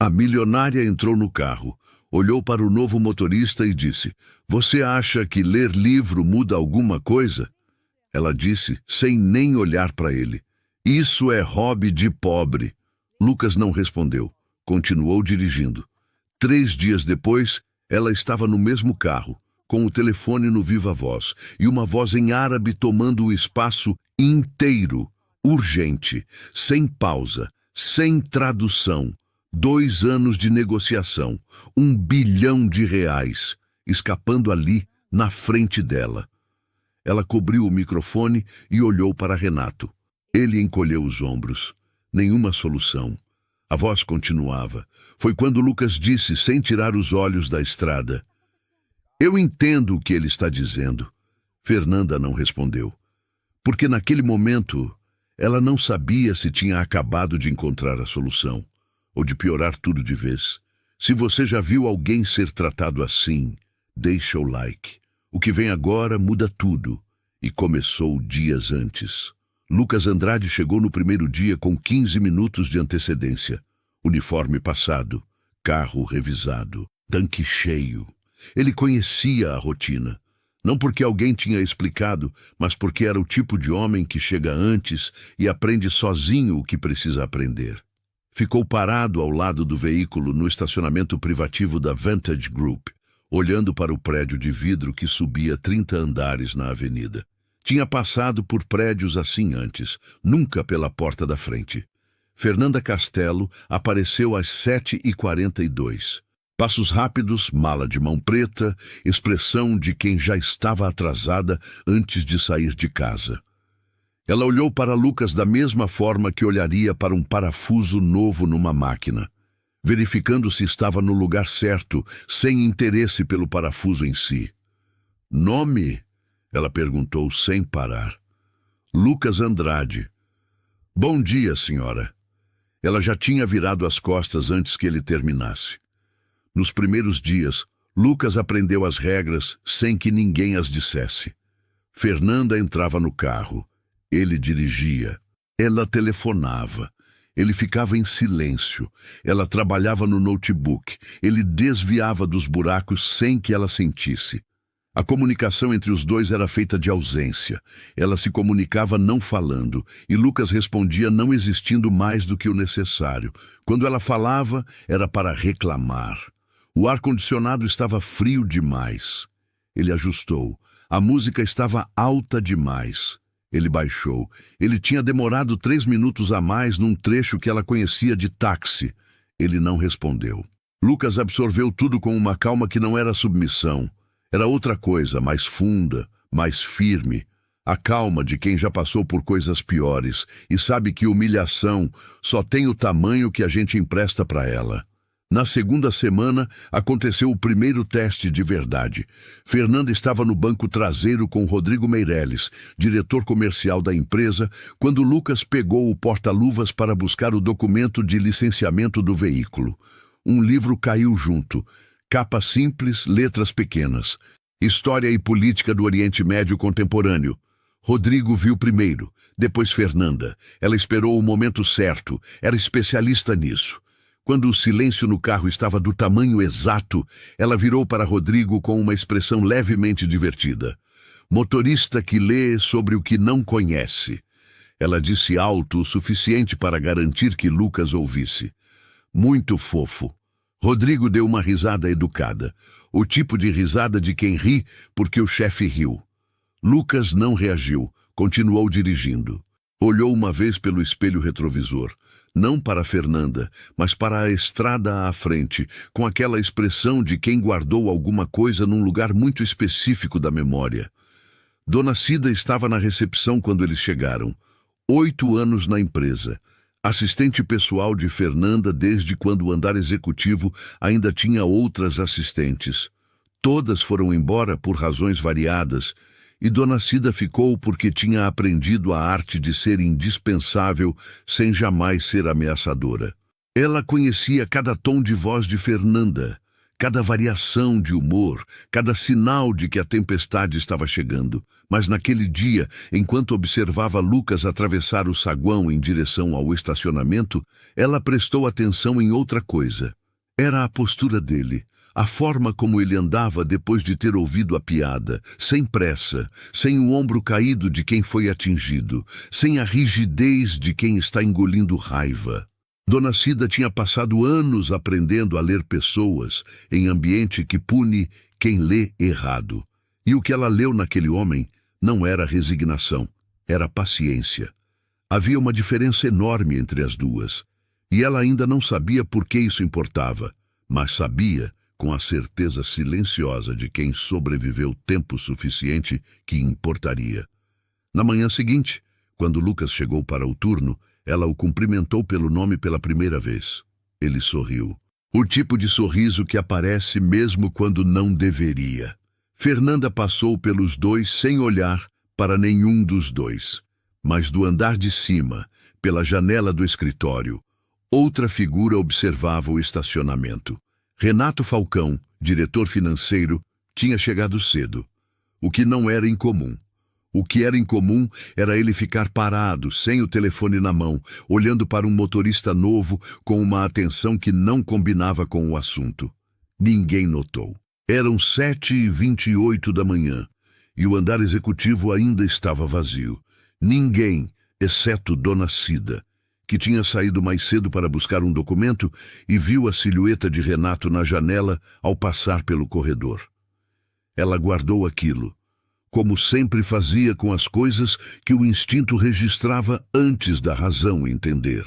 A milionária entrou no carro, olhou para o novo motorista e disse: "Você acha que ler livro muda alguma coisa?" Ela disse, sem nem olhar para ele: "Isso é hobby de pobre." Lucas não respondeu. Continuou dirigindo. 3 dias depois, ela estava no mesmo carro, com o telefone no viva-voz e uma voz em árabe tomando o espaço inteiro, urgente, sem pausa, sem tradução. 2 anos de negociação, R$1 bilhão, escapando ali, na frente dela. Ela cobriu o microfone e olhou para Renato. Ele encolheu os ombros. Nenhuma solução. A voz continuava. Foi quando Lucas disse, sem tirar os olhos da estrada: "Eu entendo o que ele está dizendo." Fernanda não respondeu. Porque naquele momento, ela não sabia se tinha acabado de encontrar a solução, ou de piorar tudo de vez. Se você já viu alguém ser tratado assim, deixa o like. O que vem agora muda tudo, e começou dias antes. Lucas Andrade chegou no primeiro dia com 15 minutos de antecedência. Uniforme passado, carro revisado, tanque cheio. Ele conhecia a rotina. Não porque alguém tinha explicado, mas porque era o tipo de homem que chega antes e aprende sozinho o que precisa aprender. Ficou parado ao lado do veículo no estacionamento privativo da Vantage Group, olhando para o prédio de vidro que subia 30 andares na avenida. Tinha passado por prédios assim antes, nunca pela porta da frente. Fernanda Castelo apareceu às 7h42. Passos rápidos, mala de mão preta, expressão de quem já estava atrasada antes de sair de casa. Ela olhou para Lucas da mesma forma que olharia para um parafuso novo numa máquina, verificando se estava no lugar certo, sem interesse pelo parafuso em si. "Nome?" ela perguntou sem parar. "Lucas Andrade." "Bom dia, senhora." Ela já tinha virado as costas antes que ele terminasse. Nos primeiros dias, Lucas aprendeu as regras sem que ninguém as dissesse. Fernanda entrava no carro. Ele dirigia. Ela telefonava. Ele ficava em silêncio. Ela trabalhava no notebook. Ele desviava dos buracos sem que ela sentisse. A comunicação entre os dois era feita de ausência. Ela se comunicava não falando, e Lucas respondia não existindo mais do que o necessário. Quando ela falava, era para reclamar. O ar-condicionado estava frio demais. Ele ajustou. A música estava alta demais. Ele baixou. Ele tinha demorado 3 minutos a mais num trecho que ela conhecia de táxi. Ele não respondeu. Lucas absorveu tudo com uma calma que não era submissão. Era outra coisa, mais funda, mais firme. A calma de quem já passou por coisas piores e sabe que humilhação só tem o tamanho que a gente empresta para ela. Na segunda semana, aconteceu o primeiro teste de verdade. Fernanda estava no banco traseiro com Rodrigo Meirelles, diretor comercial da empresa, quando Lucas pegou o porta-luvas para buscar o documento de licenciamento do veículo. Um livro caiu junto. Capa simples, letras pequenas. História e política do Oriente Médio contemporâneo. Rodrigo viu primeiro, depois Fernanda. Ela esperou o momento certo, era especialista nisso. Quando o silêncio no carro estava do tamanho exato, ela virou para Rodrigo com uma expressão levemente divertida. "Motorista que lê sobre o que não conhece." Ela disse alto o suficiente para garantir que Lucas ouvisse. "Muito fofo." Rodrigo deu uma risada educada, o tipo de risada de quem ri porque o chefe riu. Lucas não reagiu, continuou dirigindo. Olhou uma vez pelo espelho retrovisor, não para Fernanda, mas para a estrada à frente, com aquela expressão de quem guardou alguma coisa num lugar muito específico da memória. Dona Cida estava na recepção quando eles chegaram. 8 anos na empresa. Assistente pessoal de Fernanda desde quando o andar executivo ainda tinha outras assistentes. Todas foram embora por razões variadas, e Dona Cida ficou porque tinha aprendido a arte de ser indispensável sem jamais ser ameaçadora. Ela conhecia cada tom de voz de Fernanda, cada variação de humor, cada sinal de que a tempestade estava chegando. Mas naquele dia, enquanto observava Lucas atravessar o saguão em direção ao estacionamento, ela prestou atenção em outra coisa. Era a postura dele, a forma como ele andava depois de ter ouvido a piada, sem pressa, sem o ombro caído de quem foi atingido, sem a rigidez de quem está engolindo raiva. Dona Cida tinha passado anos aprendendo a ler pessoas em ambiente que pune quem lê errado. E o que ela leu naquele homem não era resignação, era paciência. Havia uma diferença enorme entre as duas, e ela ainda não sabia por que isso importava, mas sabia, com a certeza silenciosa de quem sobreviveu tempo suficiente, que importaria. Na manhã seguinte, quando Lucas chegou para o turno, ela o cumprimentou pelo nome pela primeira vez. Ele sorriu. O tipo de sorriso que aparece mesmo quando não deveria. Fernanda passou pelos dois sem olhar para nenhum dos dois. Mas do andar de cima, pela janela do escritório, outra figura observava o estacionamento. Renato Falcão, diretor financeiro, tinha chegado cedo, o que não era incomum. O que era incomum era ele ficar parado, sem o telefone na mão, olhando para um motorista novo com uma atenção que não combinava com o assunto. Ninguém notou. Eram 7h28 da manhã, e o andar executivo ainda estava vazio. Ninguém, exceto Dona Cida, que tinha saído mais cedo para buscar um documento e viu a silhueta de Renato na janela ao passar pelo corredor. Ela guardou aquilo, como sempre fazia com as coisas que o instinto registrava antes da razão entender.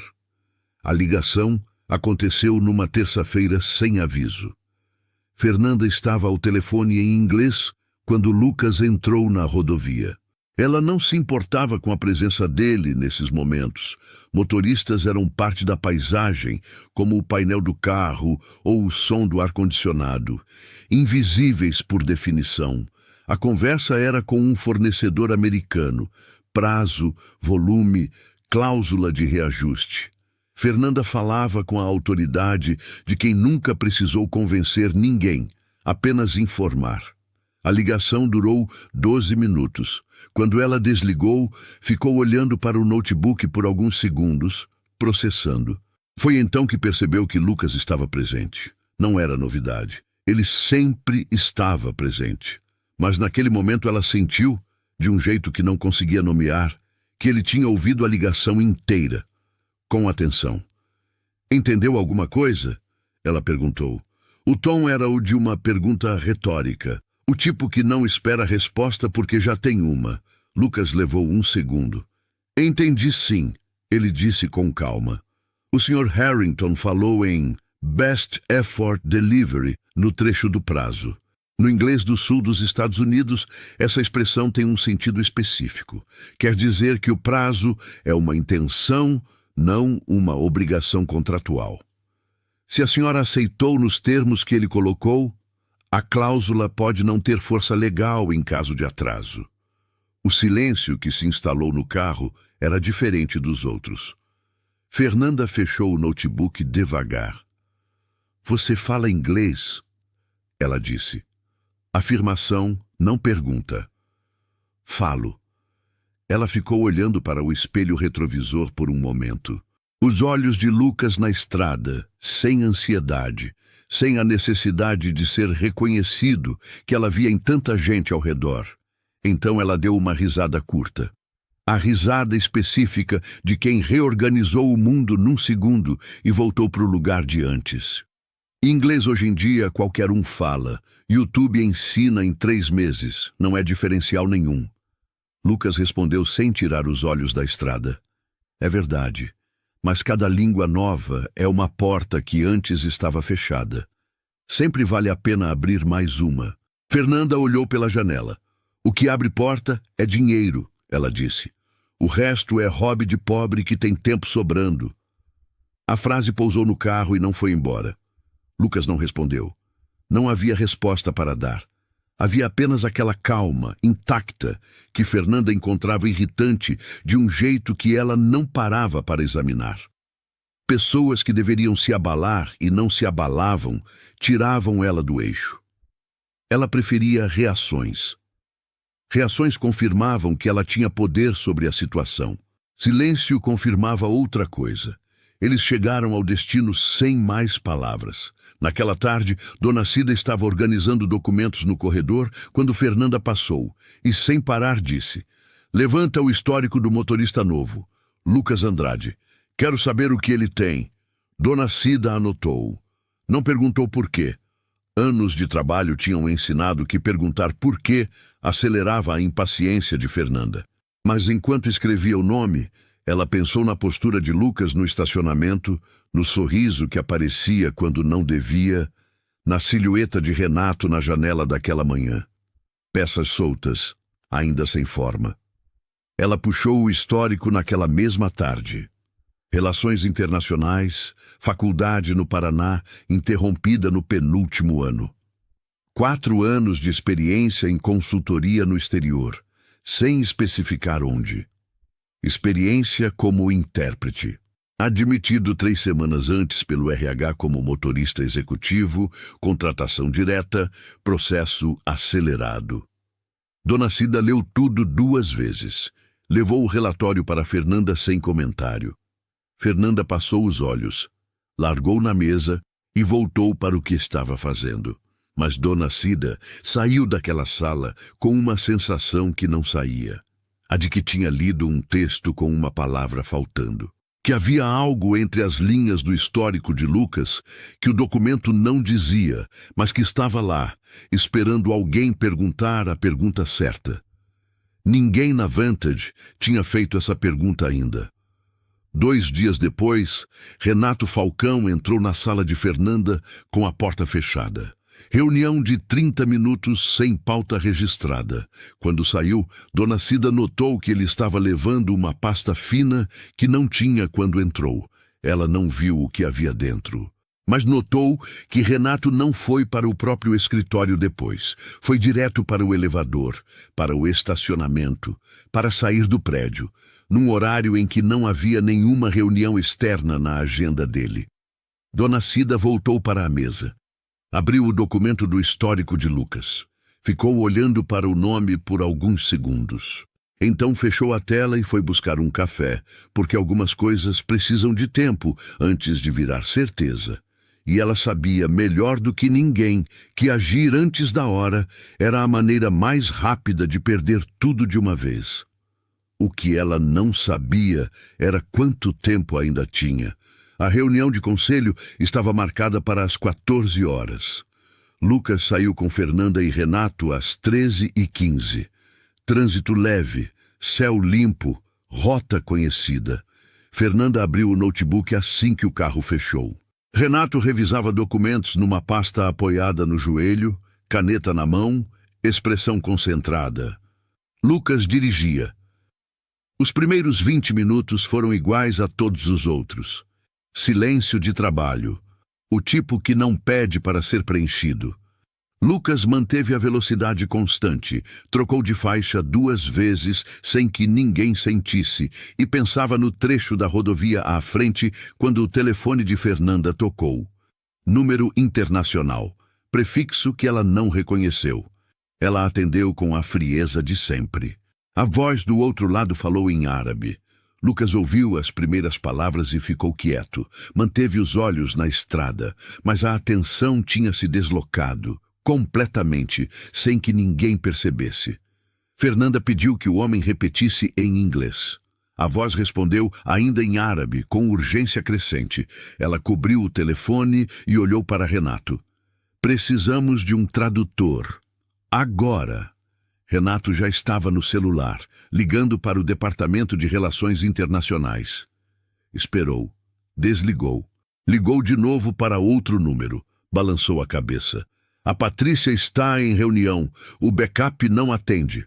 A ligação aconteceu numa terça-feira sem aviso. Fernanda estava ao telefone em inglês quando Lucas entrou na rodovia. Ela não se importava com a presença dele nesses momentos. Motoristas eram parte da paisagem, como o painel do carro ou o som do ar-condicionado, invisíveis por definição. A conversa era com um fornecedor americano, prazo, volume, cláusula de reajuste. Fernanda falava com a autoridade de quem nunca precisou convencer ninguém, apenas informar. A ligação durou 12 minutos. Quando ela desligou, ficou olhando para o notebook por alguns segundos, processando. Foi então que percebeu que Lucas estava presente. Não era novidade. Ele sempre estava presente. Mas naquele momento ela sentiu, de um jeito que não conseguia nomear, que ele tinha ouvido a ligação inteira, com atenção. "Entendeu alguma coisa?" ela perguntou. O tom era o de uma pergunta retórica, o tipo que não espera resposta porque já tem uma. Lucas levou um segundo. "Entendi sim", ele disse com calma. "O Sr. Harrington falou em Best Effort Delivery no trecho do prazo. No inglês do sul dos Estados Unidos, essa expressão tem um sentido específico. Quer dizer que o prazo é uma intenção, não uma obrigação contratual. Se a senhora aceitou nos termos que ele colocou, a cláusula pode não ter força legal em caso de atraso." O silêncio que se instalou no carro era diferente dos outros. Fernanda fechou o notebook devagar. "Você fala inglês?" ela disse. Afirmação, não pergunta. "Falo." Ela ficou olhando para o espelho retrovisor por um momento. Os olhos de Lucas na estrada, sem ansiedade, sem a necessidade de ser reconhecido que ela via em tanta gente ao redor. Então ela deu uma risada curta. A risada específica de quem reorganizou o mundo num segundo e voltou para o lugar de antes. Inglês hoje em dia qualquer um fala. YouTube ensina em 3 meses. Não é diferencial nenhum. Lucas respondeu sem tirar os olhos da estrada. "É verdade. Mas cada língua nova é uma porta que antes estava fechada. Sempre vale a pena abrir mais uma." Fernanda olhou pela janela. "O que abre porta é dinheiro", ela disse. "O resto é hobby de pobre que tem tempo sobrando." A frase pousou no carro e não foi embora. Lucas não respondeu. Não havia resposta para dar. Havia apenas aquela calma, intacta, que Fernanda encontrava irritante de um jeito que ela não parava para examinar. Pessoas que deveriam se abalar e não se abalavam, tiravam ela do eixo. Ela preferia reações. Reações confirmavam que ela tinha poder sobre a situação. Silêncio confirmava outra coisa. Eles chegaram ao destino sem mais palavras. Naquela tarde, Dona Cida estava organizando documentos no corredor quando Fernanda passou e, sem parar, disse: "Levanta o histórico do motorista novo, Lucas Andrade. Quero saber o que ele tem." Dona Cida anotou. Não perguntou por quê. Anos de trabalho tinham ensinado que perguntar por quê acelerava a impaciência de Fernanda. Mas enquanto escrevia o nome, ela pensou na postura de Lucas no estacionamento, no sorriso que aparecia quando não devia, na silhueta de Renato na janela daquela manhã. Peças soltas, ainda sem forma. Ela puxou o histórico naquela mesma tarde. Relações internacionais, faculdade no Paraná, interrompida no penúltimo ano. 4 anos de experiência em consultoria no exterior, sem especificar onde. Experiência como intérprete. Admitido 3 semanas antes pelo RH como motorista executivo, contratação direta, processo acelerado. Dona Cida leu tudo 2 vezes. Levou o relatório para Fernanda sem comentário. Fernanda passou os olhos, largou na mesa e voltou para o que estava fazendo. Mas Dona Cida saiu daquela sala com uma sensação que não saía. A de que tinha lido um texto com uma palavra faltando. Que havia algo entre as linhas do histórico de Lucas que o documento não dizia, mas que estava lá, esperando alguém perguntar a pergunta certa. Ninguém na Vantage tinha feito essa pergunta ainda. 2 dias depois, Renato Falcão entrou na sala de Fernanda com a porta fechada. Reunião de 30 minutos sem pauta registrada. Quando saiu, Dona Cida notou que ele estava levando uma pasta fina que não tinha quando entrou. Ela não viu o que havia dentro. Mas notou que Renato não foi para o próprio escritório depois. Foi direto para o elevador, para o estacionamento, para sair do prédio, num horário em que não havia nenhuma reunião externa na agenda dele. Dona Cida voltou para a mesa. Abriu o documento do histórico de Lucas. Ficou olhando para o nome por alguns segundos. Então fechou a tela e foi buscar um café, porque algumas coisas precisam de tempo antes de virar certeza. E ela sabia melhor do que ninguém que agir antes da hora era a maneira mais rápida de perder tudo de uma vez. O que ela não sabia era quanto tempo ainda tinha. A reunião de conselho estava marcada para as 14 horas. Lucas saiu com Fernanda e Renato às 13h15. Trânsito leve, céu limpo, rota conhecida. Fernanda abriu o notebook assim que o carro fechou. Renato revisava documentos numa pasta apoiada no joelho, caneta na mão, expressão concentrada. Lucas dirigia. Os primeiros 20 minutos foram iguais a todos os outros. Silêncio de trabalho. O tipo que não pede para ser preenchido. Lucas manteve a velocidade constante, trocou de faixa 2 vezes sem que ninguém sentisse e pensava no trecho da rodovia à frente quando o telefone de Fernanda tocou. Número internacional, prefixo que ela não reconheceu. Ela atendeu com a frieza de sempre. A voz do outro lado falou em árabe. Lucas ouviu as primeiras palavras e ficou quieto. Manteve os olhos na estrada, mas a atenção tinha se deslocado, completamente, sem que ninguém percebesse. Fernanda pediu que o homem repetisse em inglês. A voz respondeu ainda em árabe, com urgência crescente. Ela cobriu o telefone e olhou para Renato. "Precisamos de um tradutor. Agora." Renato já estava no celular, ligando para o Departamento de Relações Internacionais. Esperou. Desligou. Ligou de novo para outro número. Balançou a cabeça. "A Patrícia está em reunião. O backup não atende."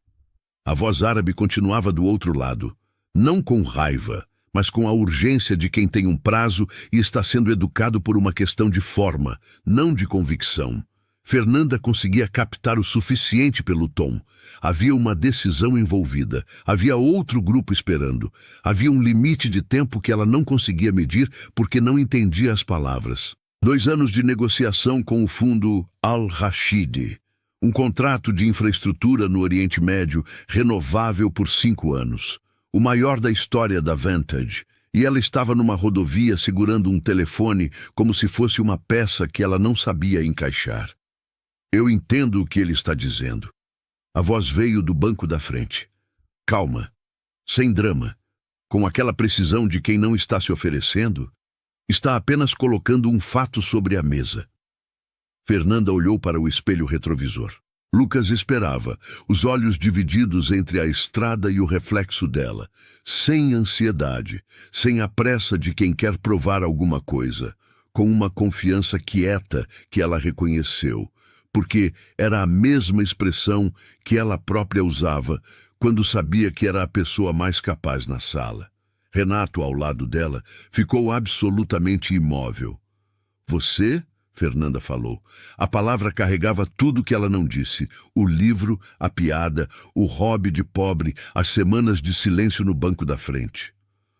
A voz árabe continuava do outro lado. Não com raiva, mas com a urgência de quem tem um prazo e está sendo educado por uma questão de forma, não de convicção. Fernanda conseguia captar o suficiente pelo tom. Havia uma decisão envolvida. Havia outro grupo esperando. Havia um limite de tempo que ela não conseguia medir porque não entendia as palavras. 2 anos de negociação com o fundo Al-Rashidi. Um contrato de infraestrutura no Oriente Médio renovável por 5 anos. O maior da história da Vantage. E ela estava numa rodovia segurando um telefone como se fosse uma peça que ela não sabia encaixar. Eu entendo o que ele está dizendo. A voz veio do banco da frente. Calma, sem drama, com aquela precisão de quem não está se oferecendo, está apenas colocando um fato sobre a mesa. Fernanda olhou para o espelho retrovisor. Lucas esperava, os olhos divididos entre a estrada e o reflexo dela, sem ansiedade, sem a pressa de quem quer provar alguma coisa, com uma confiança quieta que ela reconheceu, porque era a mesma expressão que ela própria usava quando sabia que era a pessoa mais capaz na sala. Renato, ao lado dela, ficou absolutamente imóvel. Você? Fernanda falou. A palavra carregava tudo que ela não disse. O livro, a piada, o hobby de pobre, as semanas de silêncio no banco da frente.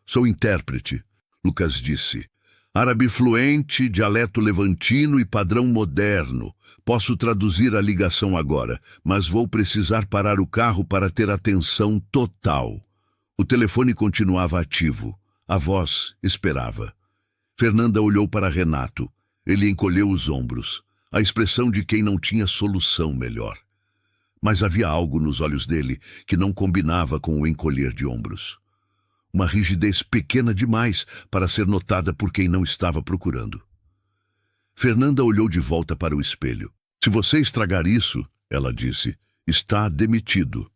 Sou intérprete, Lucas disse. Árabe fluente, dialeto levantino e padrão moderno. Posso traduzir a ligação agora, mas vou precisar parar o carro para ter atenção total. O telefone continuava ativo. A voz esperava. Fernanda olhou para Renato. Ele encolheu os ombros, a expressão de quem não tinha solução melhor. Mas havia algo nos olhos dele que não combinava com o encolher de ombros. Uma rigidez pequena demais para ser notada por quem não estava procurando. Fernanda olhou de volta para o espelho. Se você estragar isso, ela disse, está demitido.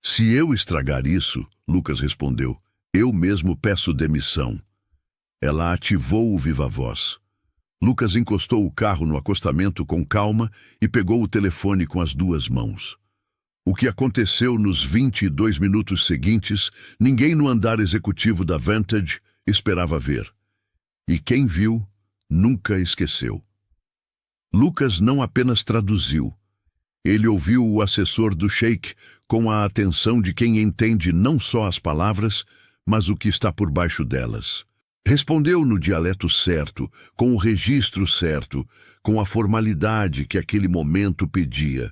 Se eu estragar isso, Lucas respondeu, eu mesmo peço demissão. Ela ativou o viva-voz. Lucas encostou o carro no acostamento com calma e pegou o telefone com as 2 mãos. O que aconteceu nos 22 minutos seguintes, ninguém no andar executivo da Vantage esperava ver. E quem viu, nunca esqueceu. Lucas não apenas traduziu. Ele ouviu o assessor do Sheik com a atenção de quem entende não só as palavras, mas o que está por baixo delas. Respondeu no dialeto certo, com o registro certo, com a formalidade que aquele momento pedia.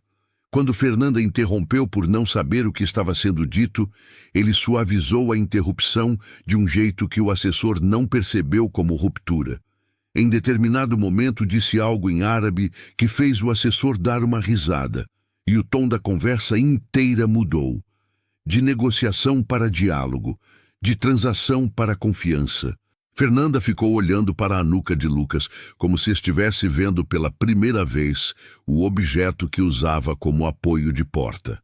Quando Fernanda interrompeu por não saber o que estava sendo dito, ele suavizou a interrupção de um jeito que o assessor não percebeu como ruptura. Em determinado momento disse algo em árabe que fez o assessor dar uma risada, e o tom da conversa inteira mudou. De negociação para diálogo, de transação para confiança. Fernanda ficou olhando para a nuca de Lucas, como se estivesse vendo pela primeira vez o objeto que usava como apoio de porta.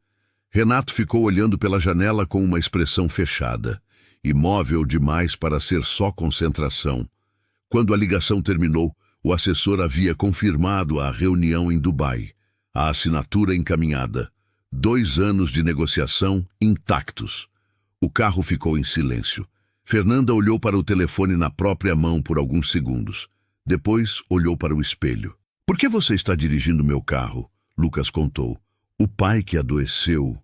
Renato ficou olhando pela janela com uma expressão fechada, imóvel demais para ser só concentração. Quando a ligação terminou, o assessor havia confirmado a reunião em Dubai, a assinatura encaminhada, 2 anos de negociação intactos. O carro ficou em silêncio. Fernanda olhou para o telefone na própria mão por alguns segundos. Depois, olhou para o espelho. Por que você está dirigindo meu carro? Lucas contou. O pai que adoeceu.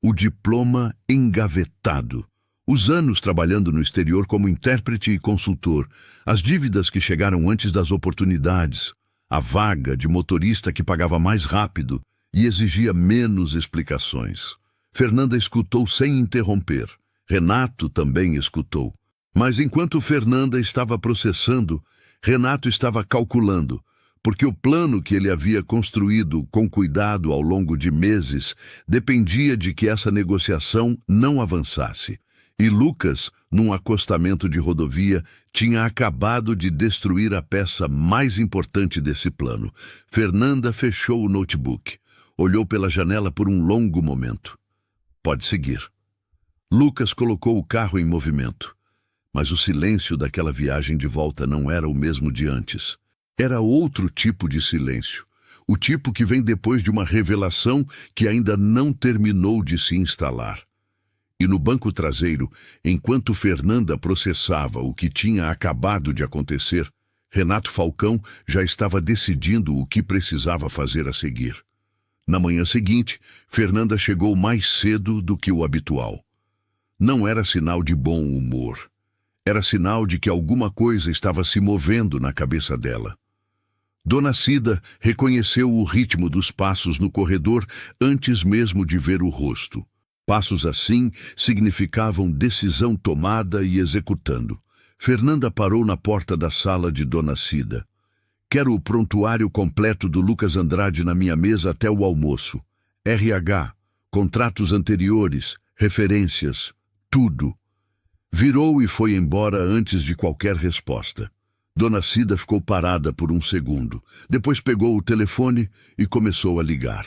O diploma engavetado. Os anos trabalhando no exterior como intérprete e consultor. As dívidas que chegaram antes das oportunidades. A vaga de motorista que pagava mais rápido e exigia menos explicações. Fernanda escutou sem interromper. Renato também escutou. Mas enquanto Fernanda estava processando, Renato estava calculando, porque o plano que ele havia construído com cuidado ao longo de meses dependia de que essa negociação não avançasse. E Lucas, num acostamento de rodovia, tinha acabado de destruir a peça mais importante desse plano. Fernanda fechou o notebook. Olhou pela janela por um longo momento. Pode seguir. Lucas colocou o carro em movimento. Mas o silêncio daquela viagem de volta não era o mesmo de antes. Era outro tipo de silêncio. O tipo que vem depois de uma revelação que ainda não terminou de se instalar. E no banco traseiro, enquanto Fernanda processava o que tinha acabado de acontecer, Renato Falcão já estava decidindo o que precisava fazer a seguir. Na manhã seguinte, Fernanda chegou mais cedo do que o habitual. Não era sinal de bom humor. Era sinal de que alguma coisa estava se movendo na cabeça dela. Dona Cida reconheceu o ritmo dos passos no corredor antes mesmo de ver o rosto. Passos assim significavam decisão tomada e executando. Fernanda parou na porta da sala de Dona Cida. Quero o prontuário completo do Lucas Andrade na minha mesa até o almoço. RH, contratos anteriores, referências, tudo. Virou e foi embora antes de qualquer resposta. Dona Cida ficou parada por um segundo. Depois pegou o telefone e começou a ligar.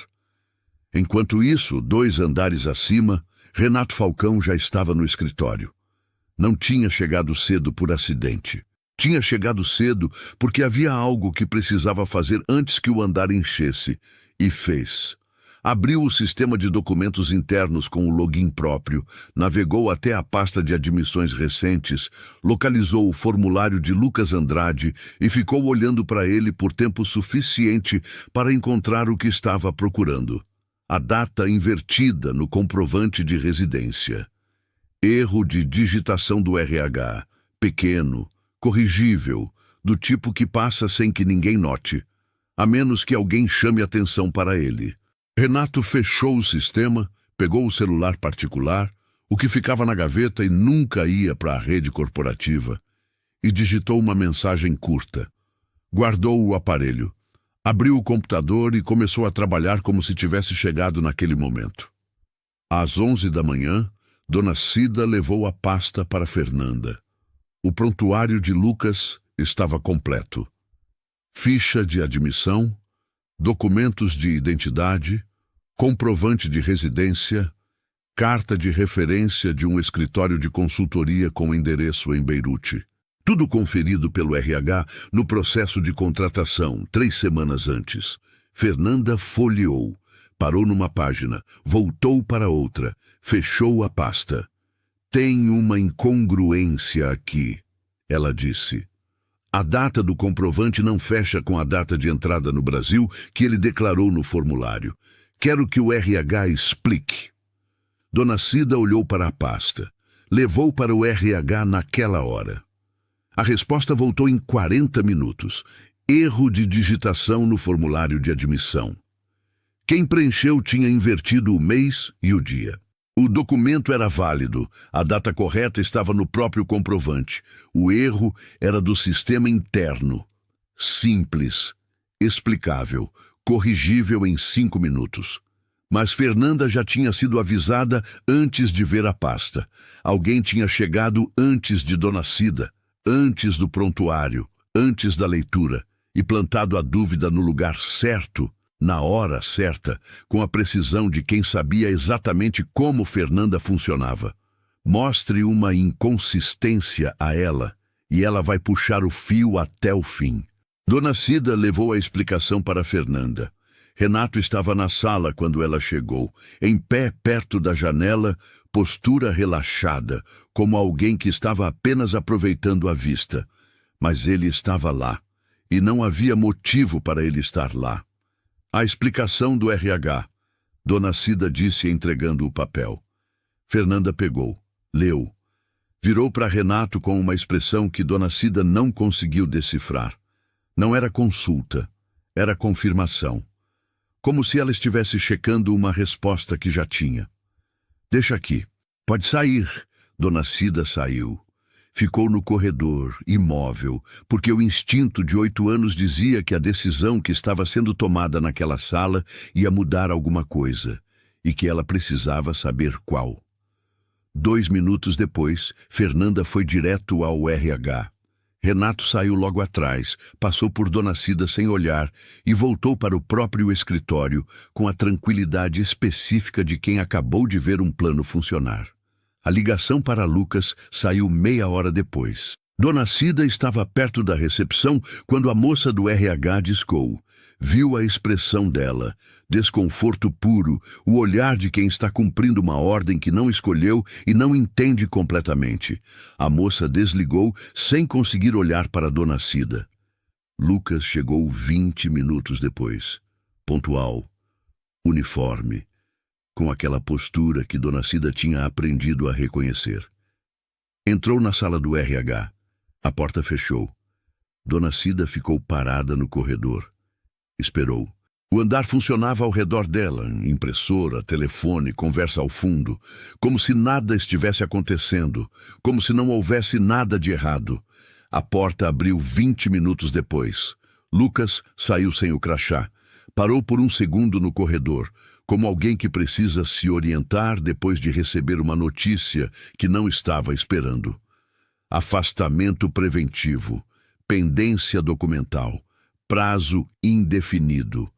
Enquanto isso, 2 andares acima, Renato Falcão já estava no escritório. Não tinha chegado cedo por acidente. Tinha chegado cedo porque havia algo que precisava fazer antes que o andar enchesse, e fez. Abriu o sistema de documentos internos com o login próprio, navegou até a pasta de admissões recentes, localizou o formulário de Lucas Andrade e ficou olhando para ele por tempo suficiente para encontrar o que estava procurando. A data invertida no comprovante de residência. Erro de digitação do RH, pequeno, corrigível, do tipo que passa sem que ninguém note, a menos que alguém chame atenção para ele. Renato fechou o sistema, pegou o celular particular, o que ficava na gaveta e nunca ia para a rede corporativa, e digitou uma mensagem curta. Guardou o aparelho, abriu o computador e começou a trabalhar como se tivesse chegado naquele momento. Às 11 da manhã, Dona Cida levou a pasta para Fernanda. O prontuário de Lucas estava completo. Ficha de admissão, documentos de identidade, comprovante de residência, carta de referência de um escritório de consultoria com endereço em Beirute. Tudo conferido pelo RH no processo de contratação, 3 semanas antes. Fernanda folheou, parou numa página, voltou para outra, fechou a pasta. Tem uma incongruência aqui, ela disse. A data do comprovante não fecha com a data de entrada no Brasil que ele declarou no formulário. Quero que o RH explique. Dona Cida olhou para a pasta. Levou para o RH naquela hora. A resposta voltou em 40 minutos. Erro de digitação no formulário de admissão. Quem preencheu tinha invertido o mês e o dia. O documento era válido, a data correta estava no próprio comprovante. O erro era do sistema interno. Simples, explicável, corrigível em 5 minutos. Mas Fernanda já tinha sido avisada antes de ver a pasta. Alguém tinha chegado antes de Dona Cida, antes do prontuário, antes da leitura, e plantado a dúvida no lugar certo, na hora certa, com a precisão de quem sabia exatamente como Fernanda funcionava. Mostre uma inconsistência a ela, e ela vai puxar o fio até o fim. Dona Cida levou a explicação para Fernanda. Renato estava na sala quando ela chegou, em pé perto da janela, postura relaxada, como alguém que estava apenas aproveitando a vista. Mas ele estava lá, e não havia motivo para ele estar lá. A explicação do RH, Dona Cida disse entregando o papel. Fernanda pegou, leu. Virou para Renato com uma expressão que Dona Cida não conseguiu decifrar. Não era consulta, era confirmação. Como se ela estivesse checando uma resposta que já tinha. Deixa aqui. Pode sair. Dona Cida saiu. Ficou no corredor, imóvel, porque o instinto de 8 anos dizia que a decisão que estava sendo tomada naquela sala ia mudar alguma coisa, e que ela precisava saber qual. 2 minutos depois, Fernanda foi direto ao RH. Renato saiu logo atrás, passou por Dona Cida sem olhar e voltou para o próprio escritório com a tranquilidade específica de quem acabou de ver um plano funcionar. A ligação para Lucas saiu meia hora depois. Dona Cida estava perto da recepção quando a moça do RH discou. Viu a expressão dela, desconforto puro, o olhar de quem está cumprindo uma ordem que não escolheu e não entende completamente. A moça desligou sem conseguir olhar para Dona Cida. Lucas chegou 20 minutos depois, pontual, uniforme, com aquela postura que Dona Cida tinha aprendido a reconhecer. Entrou na sala do RH. A porta fechou. Dona Cida ficou parada no corredor. Esperou. O andar funcionava ao redor dela, impressora, telefone, conversa ao fundo, como se nada estivesse acontecendo, como se não houvesse nada de errado. A porta abriu 20 minutos depois. Lucas saiu sem o crachá. Parou por um segundo no corredor, como alguém que precisa se orientar depois de receber uma notícia que não estava esperando. Afastamento preventivo, pendência documental, prazo indefinido.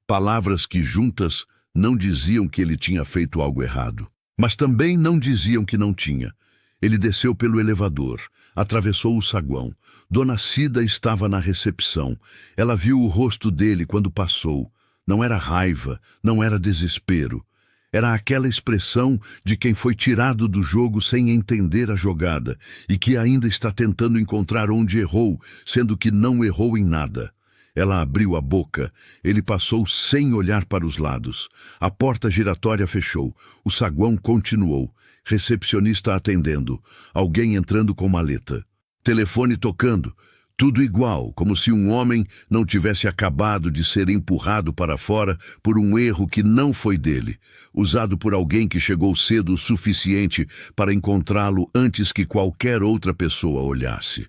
Palavras que juntas não diziam que ele tinha feito algo errado, mas também não diziam que não tinha. Ele desceu pelo elevador, atravessou o saguão. Dona Cida estava na recepção. Ela viu o rosto dele quando passou. Não era raiva, não era desespero. Era aquela expressão de quem foi tirado do jogo sem entender a jogada e que ainda está tentando encontrar onde errou, sendo que não errou em nada. Ela abriu a boca. Ele passou sem olhar para os lados. A porta giratória fechou. O saguão continuou. Recepcionista atendendo. Alguém entrando com maleta. Telefone tocando. Tudo igual, como se um homem não tivesse acabado de ser empurrado para fora por um erro que não foi dele, usado por alguém que chegou cedo o suficiente para encontrá-lo antes que qualquer outra pessoa olhasse.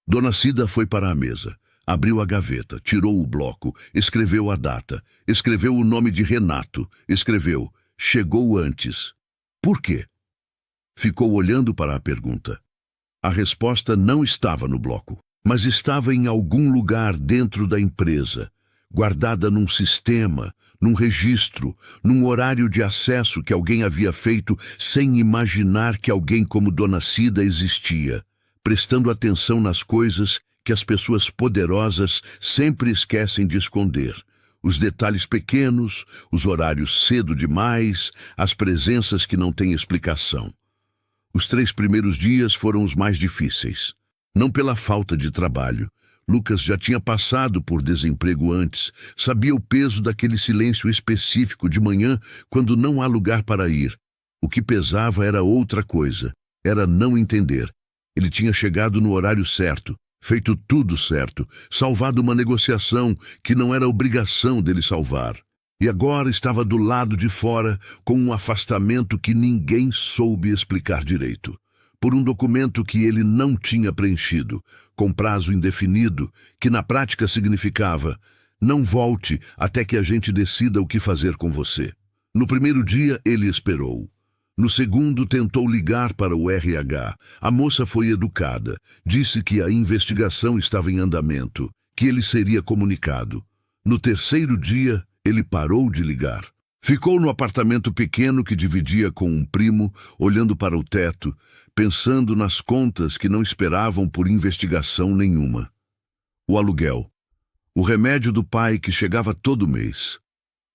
Dona Cida foi para a mesa. Abriu a gaveta, tirou o bloco, escreveu a data, escreveu o nome de Renato, escreveu "chegou antes". Por quê? Ficou olhando para a pergunta. A resposta não estava no bloco, mas estava em algum lugar dentro da empresa, guardada num sistema, num registro, num horário de acesso que alguém havia feito sem imaginar que alguém como Dona Cida existia, prestando atenção nas coisas que as pessoas poderosas sempre esquecem de esconder. Os detalhes pequenos, os horários cedo demais, as presenças que não têm explicação. Os 3 primeiros dias foram os mais difíceis. Não pela falta de trabalho. Lucas já tinha passado por desemprego antes, sabia o peso daquele silêncio específico de manhã quando não há lugar para ir. O que pesava era outra coisa, era não entender. Ele tinha chegado no horário certo, feito tudo certo, salvado uma negociação que não era obrigação dele salvar. E agora estava do lado de fora com um afastamento que ninguém soube explicar direito. Por um documento que ele não tinha preenchido, com prazo indefinido, que na prática significava: não volte até que a gente decida o que fazer com você. No primeiro dia ele esperou. No segundo tentou ligar para o RH. A moça foi educada. Disse que a investigação estava em andamento, que ele seria comunicado. No terceiro dia, ele parou de ligar. Ficou no apartamento pequeno que dividia com um primo, olhando para o teto, pensando nas contas que não esperavam por investigação nenhuma. O aluguel. O remédio do pai que chegava todo mês.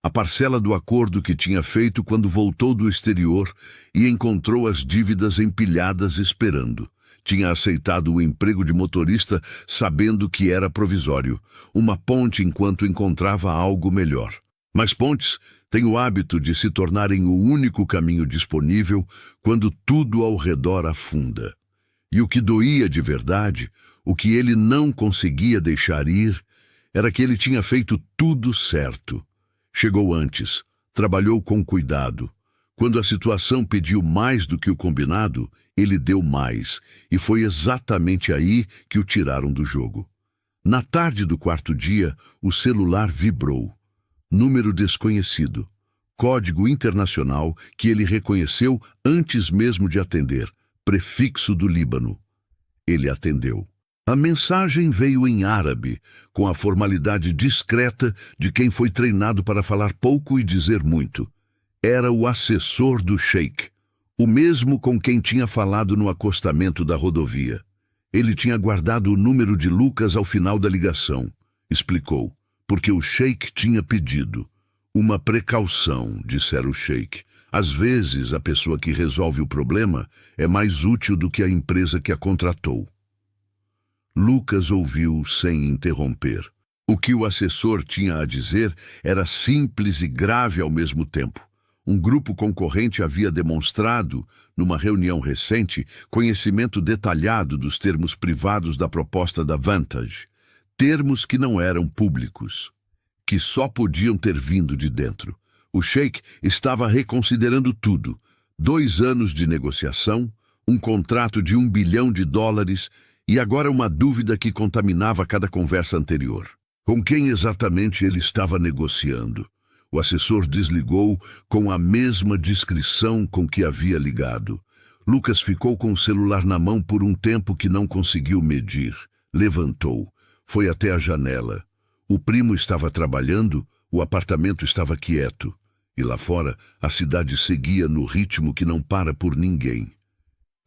A parcela do acordo que tinha feito quando voltou do exterior e encontrou as dívidas empilhadas esperando. Tinha aceitado o emprego de motorista sabendo que era provisório, uma ponte enquanto encontrava algo melhor. Mas pontes têm o hábito de se tornarem o único caminho disponível quando tudo ao redor afunda. E o que doía de verdade, o que ele não conseguia deixar ir, era que ele tinha feito tudo certo. Chegou antes, trabalhou com cuidado. Quando a situação pediu mais do que o combinado, ele deu mais, e foi exatamente aí que o tiraram do jogo. Na tarde do quarto dia, o celular vibrou. Número desconhecido. Código internacional que ele reconheceu antes mesmo de atender. Prefixo do Líbano. Ele atendeu. A mensagem veio em árabe, com a formalidade discreta de quem foi treinado para falar pouco e dizer muito. Era o assessor do sheik, o mesmo com quem tinha falado no acostamento da rodovia. Ele tinha guardado o número de Lucas ao final da ligação, explicou, porque o sheik tinha pedido. Uma precaução, dissera o sheik. Às vezes, a pessoa que resolve o problema é mais útil do que a empresa que a contratou. Lucas ouviu sem interromper. O que o assessor tinha a dizer era simples e grave ao mesmo tempo. Um grupo concorrente havia demonstrado, numa reunião recente, conhecimento detalhado dos termos privados da proposta da Vantage, termos que não eram públicos, que só podiam ter vindo de dentro. O sheik estava reconsiderando tudo. 2 anos de negociação, um contrato de $1 bilhão e agora uma dúvida que contaminava cada conversa anterior. Com quem exatamente ele estava negociando? O assessor desligou com a mesma discrição com que havia ligado. Lucas ficou com o celular na mão por um tempo que não conseguiu medir. Levantou. Foi até a janela. O primo estava trabalhando, o apartamento estava quieto. E lá fora, a cidade seguia no ritmo que não para por ninguém.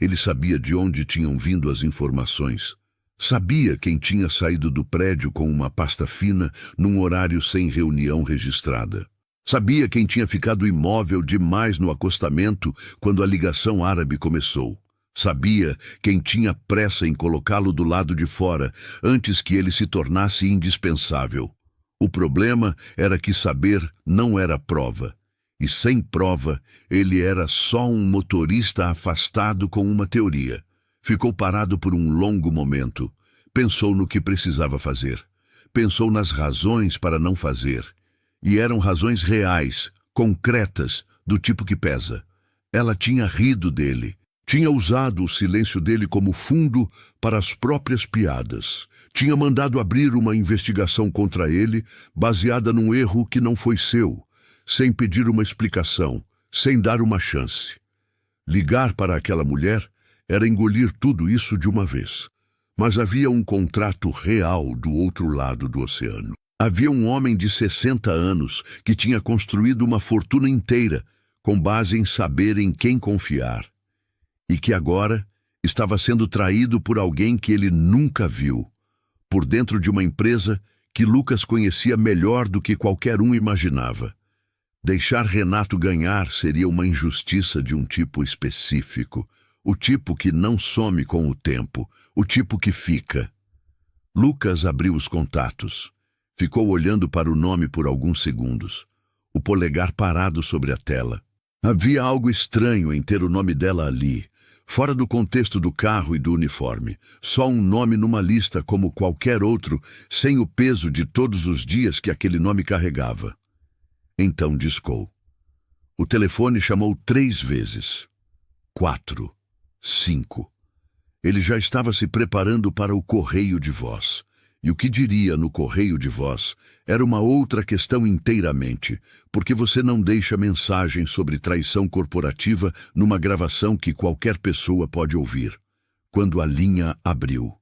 Ele sabia de onde tinham vindo as informações. Sabia quem tinha saído do prédio com uma pasta fina num horário sem reunião registrada. Sabia quem tinha ficado imóvel demais no acostamento quando a ligação árabe começou. Sabia quem tinha pressa em colocá-lo do lado de fora antes que ele se tornasse indispensável. O problema era que saber não era prova. E sem prova, ele era só um motorista afastado com uma teoria. Ficou parado por um longo momento. Pensou no que precisava fazer. Pensou nas razões para não fazer. E eram razões reais, concretas, do tipo que pesa. Ela tinha rido dele. Tinha usado o silêncio dele como fundo para as próprias piadas. Tinha mandado abrir uma investigação contra ele, baseada num erro que não foi seu, sem pedir uma explicação, sem dar uma chance. Ligar para aquela mulher era engolir tudo isso de uma vez. Mas havia um contrato real do outro lado do oceano. Havia um homem de 60 anos que tinha construído uma fortuna inteira com base em saber em quem confiar. E que agora estava sendo traído por alguém que ele nunca viu, por dentro de uma empresa que Lucas conhecia melhor do que qualquer um imaginava. Deixar Renato ganhar seria uma injustiça de um tipo específico, o tipo que não some com o tempo, o tipo que fica. Lucas abriu os contatos. Ficou olhando para o nome por alguns segundos, o polegar parado sobre a tela. Havia algo estranho em ter o nome dela ali, fora do contexto do carro e do uniforme. Só um nome numa lista como qualquer outro, sem o peso de todos os dias que aquele nome carregava. Então discou. O telefone chamou 3 vezes. 4. 5. Ele já estava se preparando para o correio de voz. E o que diria no correio de voz era uma outra questão inteiramente, porque você não deixa mensagem sobre traição corporativa numa gravação que qualquer pessoa pode ouvir. Quando a linha abriu.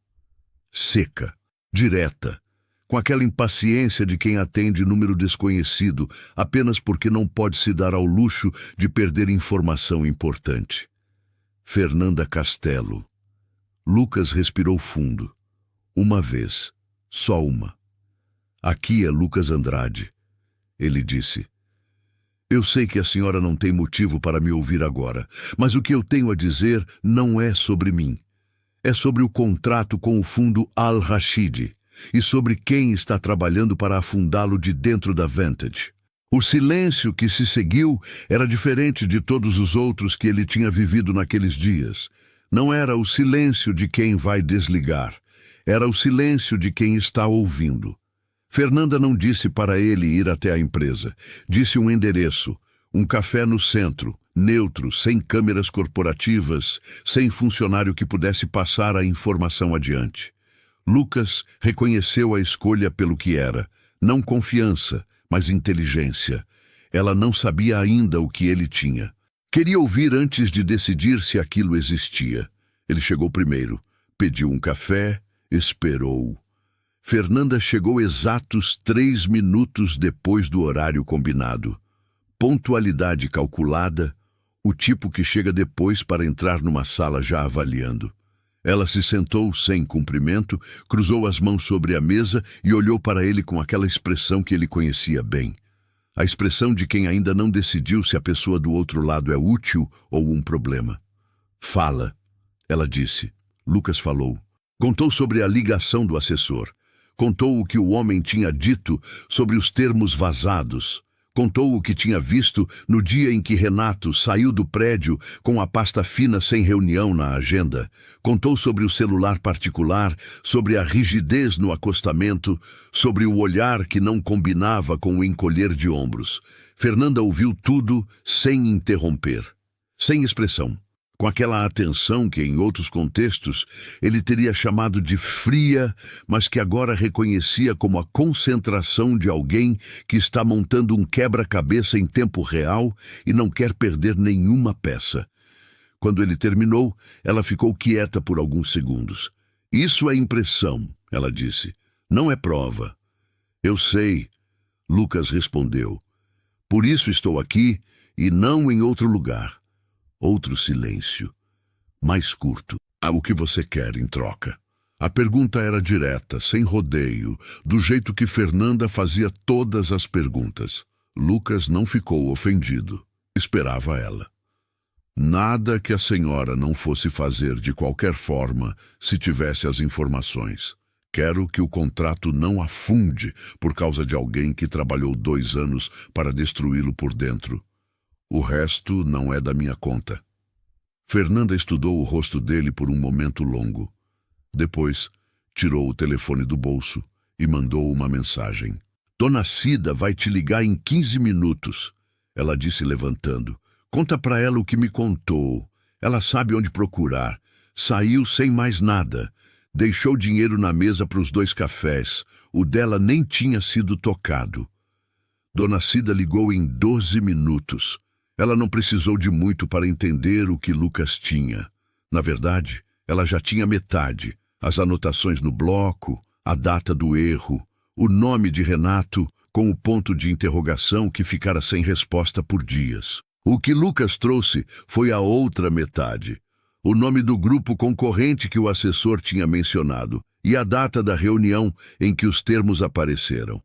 Seca, direta, com aquela impaciência de quem atende número desconhecido apenas porque não pode se dar ao luxo de perder informação importante. Fernanda Castelo. Lucas respirou fundo. Uma vez. Só uma. Aqui é Lucas Andrade. Ele disse. Eu sei que a senhora não tem motivo para me ouvir agora, mas o que eu tenho a dizer não é sobre mim. É sobre o contrato com o fundo Al-Rashid e sobre quem está trabalhando para afundá-lo de dentro da Vantage. O silêncio que se seguiu era diferente de todos os outros que ele tinha vivido naqueles dias. Não era o silêncio de quem vai desligar. Era o silêncio de quem está ouvindo. Fernanda não disse para ele ir até a empresa. Disse um endereço, um café no centro, neutro, sem câmeras corporativas, sem funcionário que pudesse passar a informação adiante. Lucas reconheceu a escolha pelo que era, não confiança, mas inteligência. Ela não sabia ainda o que ele tinha. Queria ouvir antes de decidir se aquilo existia. Ele chegou primeiro, pediu um café, esperou. Fernanda chegou exatos 3 minutos depois do horário combinado. Pontualidade calculada, o tipo que chega depois para entrar numa sala já avaliando. Ela se sentou sem cumprimento, cruzou as mãos sobre a mesa e olhou para ele com aquela expressão que ele conhecia bem. A expressão de quem ainda não decidiu se a pessoa do outro lado é útil ou um problema. Fala, ela disse. Lucas falou. Contou sobre a ligação do assessor. Contou o que o homem tinha dito sobre os termos vazados. Contou o que tinha visto no dia em que Renato saiu do prédio com a pasta fina sem reunião na agenda. Contou sobre o celular particular, sobre a rigidez no acostamento, sobre o olhar que não combinava com o encolher de ombros. Fernanda ouviu tudo sem interromper, sem expressão, com aquela atenção que em outros contextos ele teria chamado de fria, mas que agora reconhecia como a concentração de alguém que está montando um quebra-cabeça em tempo real e não quer perder nenhuma peça. Quando ele terminou, ela ficou quieta por alguns segundos. "Isso é impressão", ela disse. "Não é prova." "Eu sei", Lucas respondeu. "Por isso estou aqui e não em outro lugar." Outro silêncio, mais curto. "O que você quer em troca?" A pergunta era direta, sem rodeio, do jeito que Fernanda fazia todas as perguntas. Lucas não ficou ofendido. Esperava ela. "Nada que a senhora não fosse fazer de qualquer forma se tivesse as informações. Quero que o contrato não afunde por causa de alguém que trabalhou 2 anos para destruí-lo por dentro. O resto não é da minha conta." Fernanda estudou o rosto dele por um momento longo. Depois, tirou o telefone do bolso e mandou uma mensagem. "Dona Cida vai te ligar em 15 minutos, ela disse levantando. "Conta para ela o que me contou. Ela sabe onde procurar. Saiu sem mais nada. Deixou dinheiro na mesa para os 2 cafés. O dela nem tinha sido tocado." Dona Cida ligou em 12 minutos. Ela não precisou de muito para entender o que Lucas tinha. Na verdade, ela já tinha metade. As anotações no bloco, a data do erro, o nome de Renato, com o ponto de interrogação que ficara sem resposta por dias. O que Lucas trouxe foi a outra metade. O nome do grupo concorrente que o assessor tinha mencionado e a data da reunião em que os termos apareceram.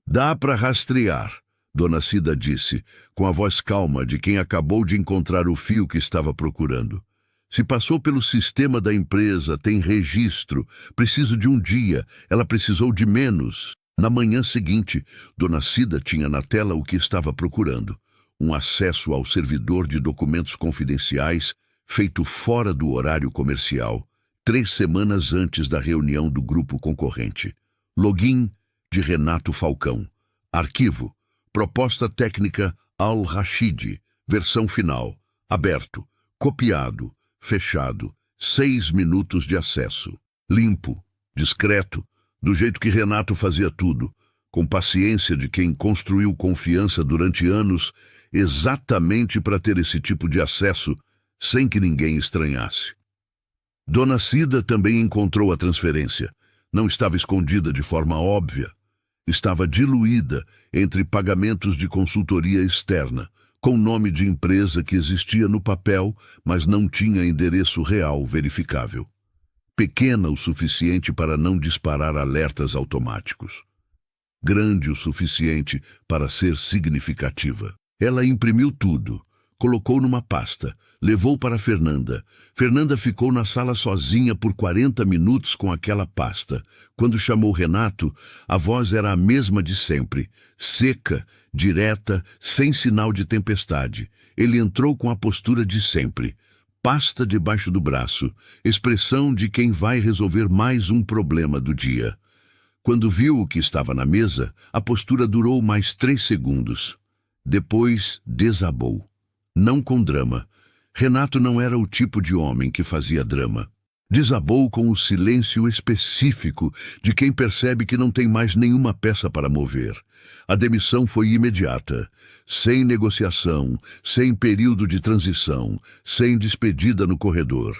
"Dá para rastrear", Dona Cida disse, com a voz calma de quem acabou de encontrar o fio que estava procurando. "Se passou pelo sistema da empresa, tem registro. Preciso de um dia. Ela precisou de menos." Na manhã seguinte, Dona Cida tinha na tela o que estava procurando. Um acesso ao servidor de documentos confidenciais feito fora do horário comercial, 3 semanas antes da reunião do grupo concorrente. Login de Renato Falcão. Arquivo. Proposta técnica Al-Rashid, versão final, aberto, copiado, fechado, 6 minutos de acesso. Limpo, discreto, do jeito que Renato fazia tudo, com paciência de quem construiu confiança durante anos, exatamente para ter esse tipo de acesso, sem que ninguém estranhasse. Dona Cida também encontrou a transferência. Não estava escondida de forma óbvia. Estava diluída entre pagamentos de consultoria externa, com nome de empresa que existia no papel, mas não tinha endereço real verificável. Pequena o suficiente para não disparar alertas automáticos. Grande o suficiente para ser significativa. Ela imprimiu tudo, colocou numa pasta, levou para Fernanda. Fernanda ficou na sala sozinha por 40 minutos com aquela pasta. Quando chamou Renato, a voz era a mesma de sempre, seca, direta, sem sinal de tempestade. Ele entrou com a postura de sempre, pasta debaixo do braço, expressão de quem vai resolver mais um problema do dia. Quando viu o que estava na mesa, a postura durou mais 3 segundos. Depois desabou. Não com drama. Renato não era o tipo de homem que fazia drama. Desabou com o silêncio específico de quem percebe que não tem mais nenhuma peça para mover. A demissão foi imediata, sem negociação, sem período de transição, sem despedida no corredor.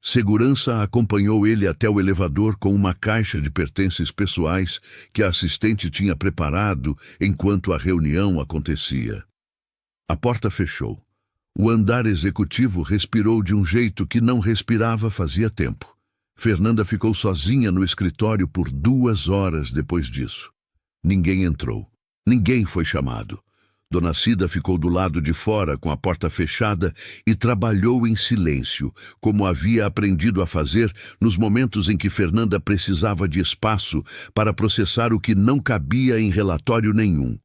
Segurança acompanhou ele até o elevador com uma caixa de pertences pessoais que a assistente tinha preparado enquanto a reunião acontecia. A porta fechou. O andar executivo respirou de um jeito que não respirava fazia tempo. Fernanda ficou sozinha no escritório por 2 horas depois disso. Ninguém entrou. Ninguém foi chamado. Dona Cida ficou do lado de fora, com a porta fechada, e trabalhou em silêncio, como havia aprendido a fazer nos momentos em que Fernanda precisava de espaço para processar o que não cabia em relatório nenhum.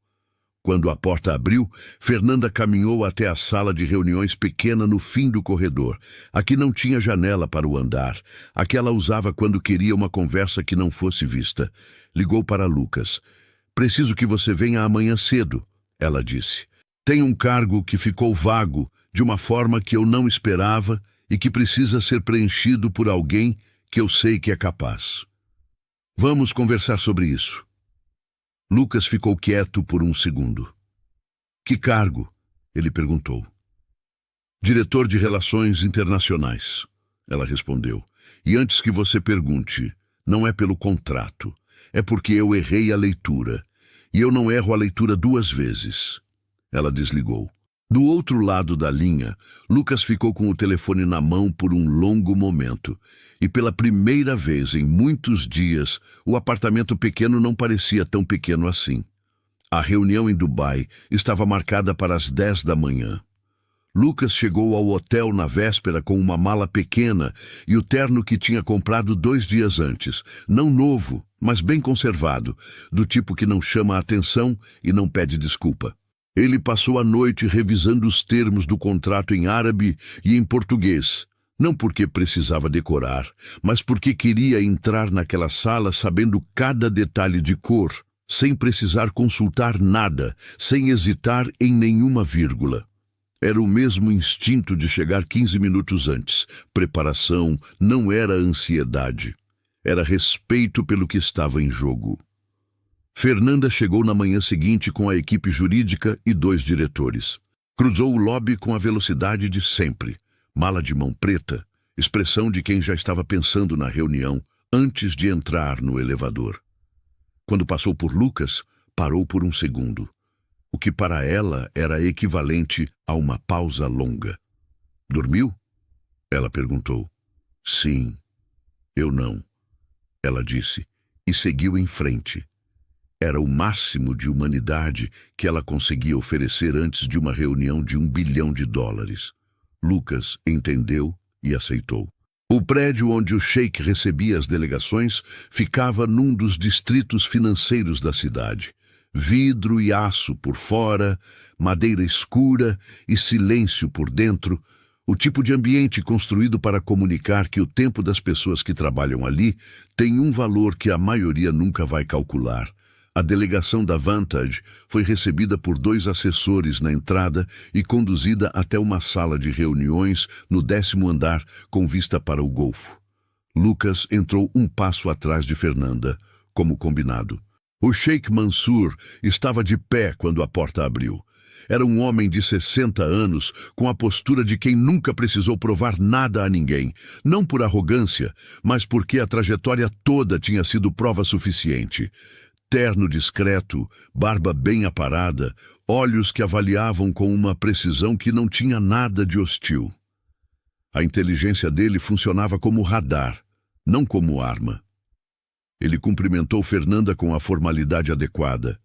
Quando a porta abriu, Fernanda caminhou até a sala de reuniões pequena no fim do corredor. A que não tinha janela para o andar, a que ela usava quando queria uma conversa que não fosse vista. Ligou para Lucas. "Preciso que você venha amanhã cedo", ela disse. "Tem um cargo que ficou vago, de uma forma que eu não esperava e que precisa ser preenchido por alguém que eu sei que é capaz. Vamos conversar sobre isso." Lucas ficou quieto por um segundo. "Que cargo?" ele perguntou. "Diretor de Relações Internacionais", ela respondeu. "E antes que você pergunte, não é pelo contrato, é porque eu errei a leitura. E eu não erro a leitura 2 vezes." Ela desligou. Do outro lado da linha, Lucas ficou com o telefone na mão por um longo momento. E pela primeira vez em muitos dias, o apartamento pequeno não parecia tão pequeno assim. A reunião em Dubai estava marcada para as 10 da manhã. Lucas chegou ao hotel na véspera com uma mala pequena e o terno que tinha comprado 2 dias antes. Não novo, mas bem conservado, do tipo que não chama a atenção e não pede desculpa. Ele passou a noite revisando os termos do contrato em árabe e em português, não porque precisava decorar, mas porque queria entrar naquela sala sabendo cada detalhe de cor, sem precisar consultar nada, sem hesitar em nenhuma vírgula. Era o mesmo instinto de chegar 15 minutos antes. Preparação não era ansiedade. Era respeito pelo que estava em jogo. Fernanda chegou na manhã seguinte com a equipe jurídica e 2 diretores. Cruzou o lobby com a velocidade de sempre. Mala de mão preta, expressão de quem já estava pensando na reunião antes de entrar no elevador. Quando passou por Lucas, parou por um segundo. O que para ela era equivalente a uma pausa longa. "Dormiu?" ela perguntou. "Sim, eu não", ela disse, e seguiu em frente. Era o máximo de humanidade que ela conseguia oferecer antes de uma reunião de $1 bilhão. Lucas entendeu e aceitou. O prédio onde o sheik recebia as delegações ficava num dos distritos financeiros da cidade. Vidro e aço por fora, madeira escura e silêncio por dentro, o tipo de ambiente construído para comunicar que o tempo das pessoas que trabalham ali tem um valor que a maioria nunca vai calcular. A delegação da Vantage foi recebida por 2 assessores na entrada e conduzida até uma sala de reuniões no 10º andar com vista para o Golfo. Lucas entrou um passo atrás de Fernanda, como combinado. O Sheikh Mansur estava de pé quando a porta abriu. Era um homem de 60 anos, com a postura de quem nunca precisou provar nada a ninguém, não por arrogância, mas porque a trajetória toda tinha sido prova suficiente. Terno discreto, barba bem aparada, olhos que avaliavam com uma precisão que não tinha nada de hostil. A inteligência dele funcionava como radar, não como arma. Ele cumprimentou Fernanda com a formalidade adequada.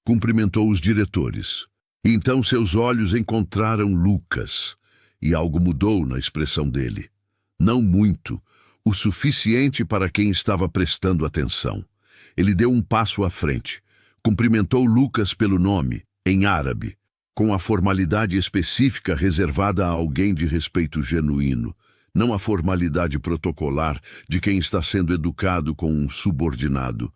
Cumprimentou os diretores. E então seus olhos encontraram Lucas, e algo mudou na expressão dele. Não muito, o suficiente para quem estava prestando atenção. Ele deu um passo à frente. Cumprimentou Lucas pelo nome, em árabe, com a formalidade específica reservada a alguém de respeito genuíno, não a formalidade protocolar de quem está sendo educado com um subordinado.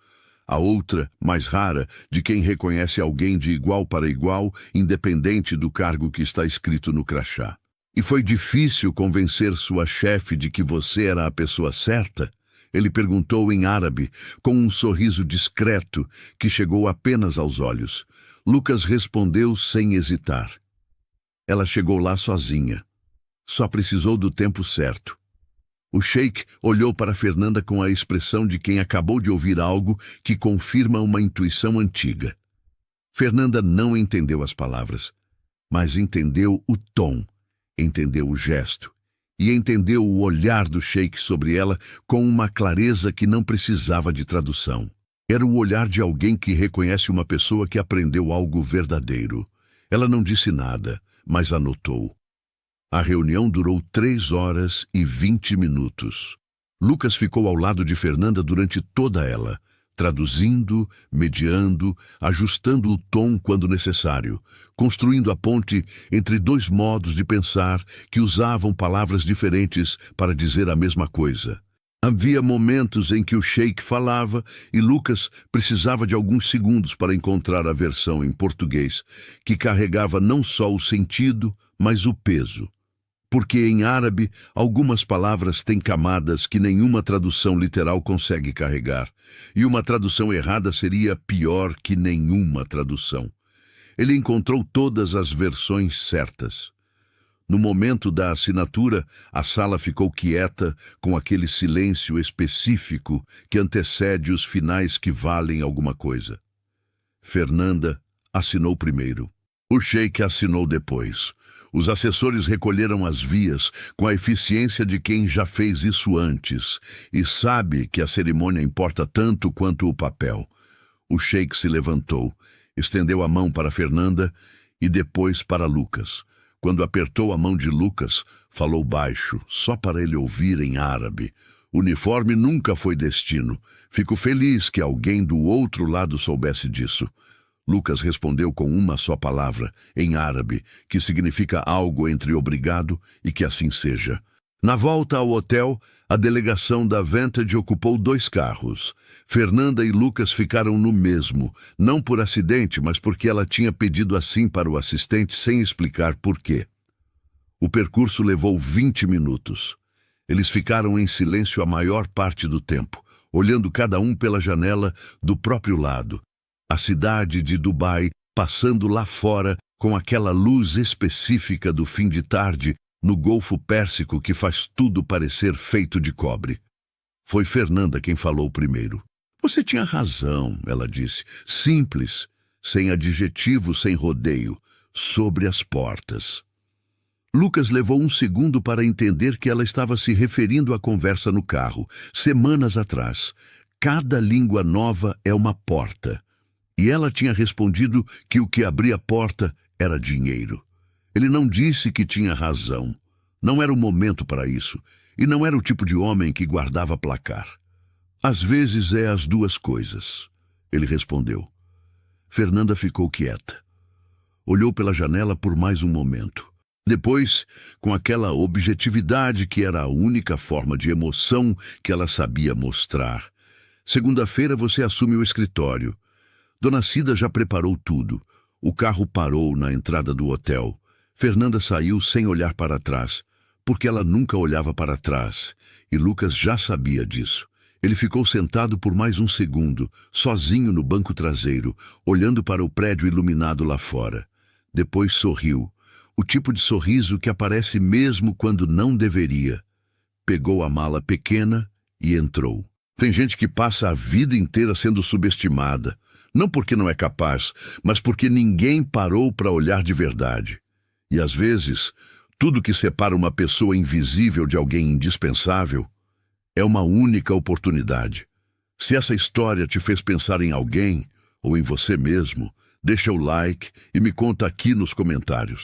A outra, mais rara, de quem reconhece alguém de igual para igual, independente do cargo que está escrito no crachá. E foi difícil convencer sua chefe de que você era a pessoa certa? Ele perguntou em árabe, com um sorriso discreto que chegou apenas aos olhos. Lucas respondeu sem hesitar. Ela chegou lá sozinha. Só precisou do tempo certo. O sheik olhou para Fernanda com a expressão de quem acabou de ouvir algo que confirma uma intuição antiga. Fernanda não entendeu as palavras, mas entendeu o tom, entendeu o gesto e entendeu o olhar do sheik sobre ela com uma clareza que não precisava de tradução. Era o olhar de alguém que reconhece uma pessoa que aprendeu algo verdadeiro. Ela não disse nada, mas anotou. A reunião durou 3 horas e 20 minutos. Lucas ficou ao lado de Fernanda durante toda ela, traduzindo, mediando, ajustando o tom quando necessário, construindo a ponte entre 2 modos de pensar que usavam palavras diferentes para dizer a mesma coisa. Havia momentos em que o sheik falava e Lucas precisava de alguns segundos para encontrar a versão em português, que carregava não só o sentido, mas o peso. Porque em árabe, algumas palavras têm camadas que nenhuma tradução literal consegue carregar, e uma tradução errada seria pior que nenhuma tradução. Ele encontrou todas as versões certas. No momento da assinatura, a sala ficou quieta, com aquele silêncio específico que antecede os finais que valem alguma coisa. Fernanda assinou primeiro. O sheik assinou depois. Os assessores recolheram as vias com a eficiência de quem já fez isso antes e sabe que a cerimônia importa tanto quanto o papel. O sheik se levantou, estendeu a mão para Fernanda e depois para Lucas. Quando apertou a mão de Lucas, falou baixo, só para ele ouvir em árabe. Uniforme nunca foi destino. Fico feliz que alguém do outro lado soubesse disso. Lucas respondeu com uma só palavra, em árabe, que significa algo entre obrigado e que assim seja. Na volta ao hotel, a delegação da Vantage ocupou 2 carros. Fernanda e Lucas ficaram no mesmo, não por acidente, mas porque ela tinha pedido assim para o assistente sem explicar por quê. O percurso levou 20 minutos. Eles ficaram em silêncio a maior parte do tempo, olhando cada um pela janela do próprio lado. A cidade de Dubai passando lá fora com aquela luz específica do fim de tarde no Golfo Pérsico que faz tudo parecer feito de cobre. Foi Fernanda quem falou primeiro. Você tinha razão, ela disse, simples, sem adjetivo, sem rodeio, sobre as portas. Lucas levou um segundo para entender que ela estava se referindo à conversa no carro, semanas atrás. Cada língua nova é uma porta. E ela tinha respondido que o que abria a porta era dinheiro. Ele não disse que tinha razão. Não era o momento para isso. E não era o tipo de homem que guardava placar. Às vezes é as 2 coisas. Ele respondeu. Fernanda ficou quieta. Olhou pela janela por mais um momento. Depois, com aquela objetividade que era a única forma de emoção que ela sabia mostrar. Segunda-feira você assume o escritório. Dona Cida já preparou tudo. O carro parou na entrada do hotel. Fernanda saiu sem olhar para trás, porque ela nunca olhava para trás, e Lucas já sabia disso. Ele ficou sentado por mais um segundo, sozinho no banco traseiro, olhando para o prédio iluminado lá fora. Depois sorriu, o tipo de sorriso que aparece mesmo quando não deveria. Pegou a mala pequena e entrou. Tem gente que passa a vida inteira sendo subestimada. Não porque não é capaz, mas porque ninguém parou para olhar de verdade. E às vezes, tudo que separa uma pessoa invisível de alguém indispensável é uma única oportunidade. Se essa história te fez pensar em alguém ou em você mesmo, deixa o like e me conta aqui nos comentários.